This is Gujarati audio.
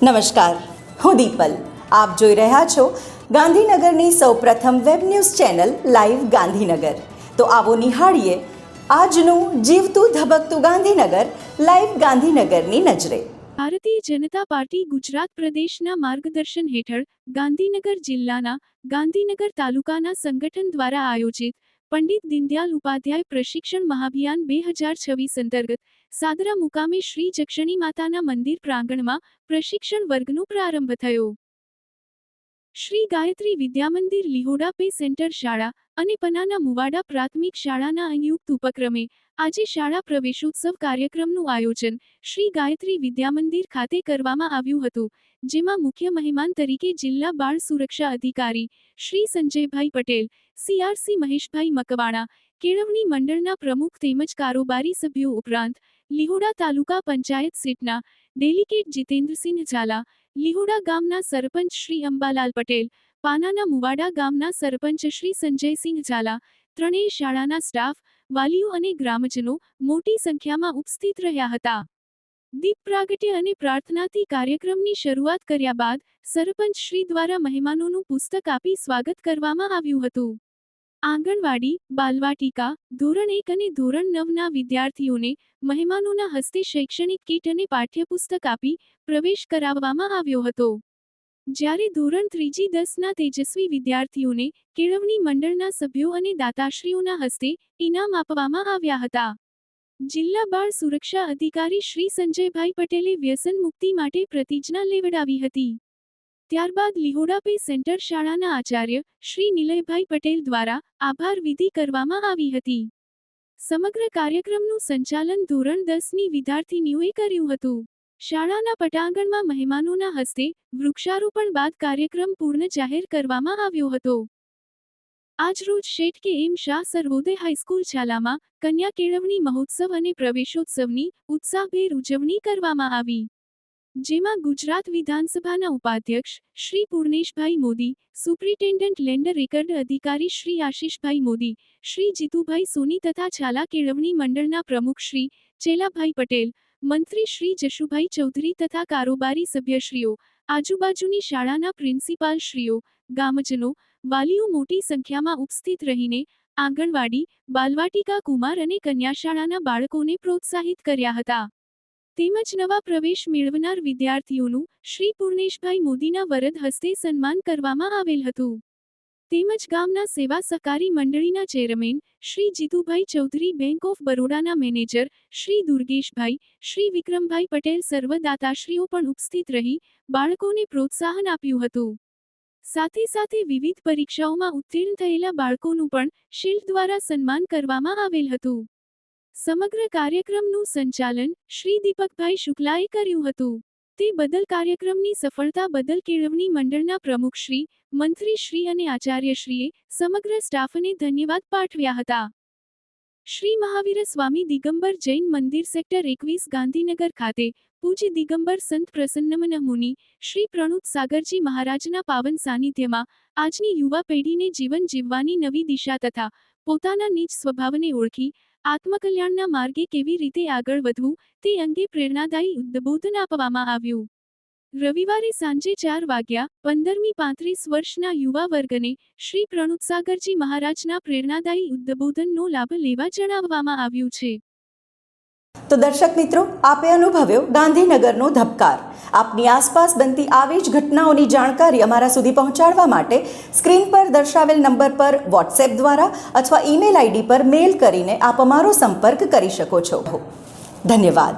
નમસ્કાર, હું દીપલ. આપ જોઈ રહ્યા છો ગાંધીનગરની સૌપ્રથમ web news channel live Gandhinagar. તો આવો નિહાળીએ આજનું જીવતું ધબકતું ગાંધીનગર લાઈવ ગાંધીનગરની નજરે. ભારતીય જનતા પાર્ટી ગુજરાત પ્રદેશના માર્ગદર્શન હેઠળ ગાંધીનગર જિલ્લાના ગાંધીનગર તાલુકાના સંગઠન દ્વારા આયોજિત પંડિત દીનદયાલ ઉપાધ્યાય પ્રશિક્ષણ મહાભિયાન 2026 અંતર્ગત સાદરા મુકામે શ્રી જક્ષણી માતાના મંદિર પ્રાંગણમાં પ્રશિક્ષણ વર્ગનો પ્રારંભ થયો. શ્રી ગાયત્રી વિદ્યામંદિર લિહોડા પે સેન્ટર શાળા અને પનાના મુવાડા પ્રાથમિક શાળાના સંયુક્ત ઉપક્રમે આજે શાળા પ્રવેશોત્સવ કાર્યક્રમનું આયોજન શ્રી ગાયત્રી વિદ્યામંદિર ખાતે કરવામાં આવ્યું હતું, જેમાં મુખ્ય મહેમાન તરીકે જિલ્લા બાળ સુરક્ષા અધિકારી શ્રી સંજયભાઈ પટેલ, CRC મહેશભાઈ મકવાણા, કેળવણી મંડળના પ્રમુખ તેમજ કારોબારી સભ્યો ઉપરાંત લિહોડા તાલુકા પંચાયત સીટના ડેલિગેટ જીતેન્દ્રસિંહ ઝાલા, લિહોડા ગામના સરપંચ શ્રી અંબાલાલ પટેલ, પાનાના મુવાડા ગામના સરપંચ શ્રી સંજયસિંહ ઝાલા, ત્રણેય શાળાના સ્ટાફ, વાલીઓ અને ગ્રામજનો મોટી સંખ્યામાં ઉપસ્થિત રહ્યા હતા. દીપ પ્રાગટ્ય અને પ્રાર્થનાથી કાર્યક્રમની શરૂઆત કર્યા બાદ સરપંચ શ્રી દ્વારા મહેમાનોનું પુસ્તક આપી સ્વાગત કરવામાં આવ્યું હતું. આંગણવાડી, બાલવાટિકા, ધોરણ 1 અને ધોરણ 9ના વિદ્યાર્થીઓને મહેમાનોના હસ્તે શૈક્ષણિક કીટ અને પાઠ્યપુસ્તક આપી પ્રવેશ કરાવવામાં આવ્યો હતો. જ્યારે ધોરણ 3-10ના તેજસ્વી વિદ્યાર્થીઓને કેળવણી મંડળના સભ્યો અને દાતાશ્રીઓના હસ્તે ઇનામ આપવામાં આવ્યા હતા. જિલ્લા બાળ સુરક્ષા અધિકારી શ્રી સંજયભાઈ પટેલે વ્યસન મુક્તિ માટે પ્રતિજ્ઞા લેવડાવી હતી. ત્યારબાદ લિહોડા પે સેન્ટર શાળાના આચાર્ય શ્રી નિલયભાઈ પટેલ દ્વારા આભાર વિધિ કરવામાં આવી હતી. સમગ્ર કાર્યક્રમનું સંચાલન ધોરણ 10ની વિદ્યાર્થીનીઓએ કર્યું હતું. શાળાના પટાંગણમાં મહેમાનોના હસ્તે વૃક્ષારોપણ બાદ કાર્યક્રમ પૂર્ણ જાહેર કરવામાં આવ્યો હતો. આજરોજ શેઠ કે એમ શાહ સર્વોદય હાઈસ્કૂલ શાળામાં કન્યા કેળવણી મહોત્સવ અને પ્રવેશોત્સવની ઉત્સાહભેર ઉજવણી કરવામાં આવી, જેમાં ગુજરાત વિધાનસભાના ઉપાધ્યક્ષ Shri Purneshbhai Modi, superintendent land record અધિકારી શ્રી આશીષભાઈ મોદી, શ્રી જીતુભાઈ સોની તથા છાલા કેળવણી મંડળના પ્રમુખ શ્રી ચેલાભાઈ પટેલ, મંત્રી શ્રી જશુભાઈ ચૌધરી તથા કારોબારી સભ્યશ્રીઓ, આજુબાજુની શાળાના પ્રિન્સિપાલશ્રીઓ, ગામજનો, વાલીઓ મોટી સંખ્યામાં ઉપસ્થિત રહીને આંગણવાડી, બાલવાટિકા, કુમાર અને કન્યાશાળાના બાળકોને પ્રોત્સાહિત કર્યા હતા. તેમજ નવા પ્રવેશ મેળવનાર વિદ્યાર્થીઓનું શ્રી પૂર્ણેશભાઈ મોદીના વરદ હસ્તે સન્માન કરવામાં આવેલ હતું. તેમજ ગામના સેવા સહકારી મંડળીના chairman Shri Jitubhai Chaudhary, bank of બરોડાના મેનેજર શ્રી દુર્ગેશભાઈ, શ્રી વિક્રમભાઈ પટેલ સર્વ દાતાશ્રીઓ પણ ઉપસ્થિત રહી બાળકોને પ્રોત્સાહન આપ્યું હતું. સાથે સાથે વિવિધ પરીક્ષાઓમાં ઉત્તીર્ણ થયેલા બાળકોનું પણ શિલ્ડ દ્વારા સન્માન કરવામાં આવેલ હતું. સમગ્ર કાર્યક્રમનું સંચાલન શ્રી દીપકભાઈ શુક્લાએ કર્યું હતું. તે બદલ કાર્યક્રમની સફળતા બદલ કેળવણી મંડળના પ્રમુખશ્રી, મંત્રીશ્રી અને આચાર્યશ્રીએ સમગ્ર સ્ટાફને ધન્યવાદ પાઠવ્યા હતા. શ્રી મહાવીર સ્વામી દિગંબર જૈન મંદિર સેક્ટર 21 ગાંધીનગર ખાતે પૂજ્ય દિગંબર સંત પ્રસન્નમન મુનિ શ્રી પ્રણુત સાગરજી મહારાજના પાવન સાનિધ્યમાં આજની યુવા પેઢીને જીવન જીવવાની નવી દિશા તથા પોતાના નીચ સ્વભાવને ઓળખી આત્મકલ્યાણના માર્ગે કેવી રીતે આગળ વધવું તે અંગે પ્રેરણાદાયી ઉદ્બોધન આપવામાં આવ્યું. રવિવારે સાંજે 4 વાગ્યા 15મી 35 વર્ષના યુવા વર્ગને શ્રી પ્રણુતસાગરજી મહારાજના પ્રેરણાદાયી ઉદ્બોધનનો લાભ લેવા જણાવવામાં આવ્યું છે. તો દર્શક મિત્રો, આપે અનુભવ્યો ગાંધીનગરનો ધબકાર. આપની આસપાસ બનતી આવી જ ઘટનાઓની જાણકારી અમારા સુધી પહોંચાડવા માટે સ્ક્રીન પર દર્શાવેલ નંબર પર વોટ્સએપ દ્વારા અથવા ઈમેલ ID પર મેલ કરીને આપ અમારો સંપર્ક કરી શકો છો. ધન્યવાદ.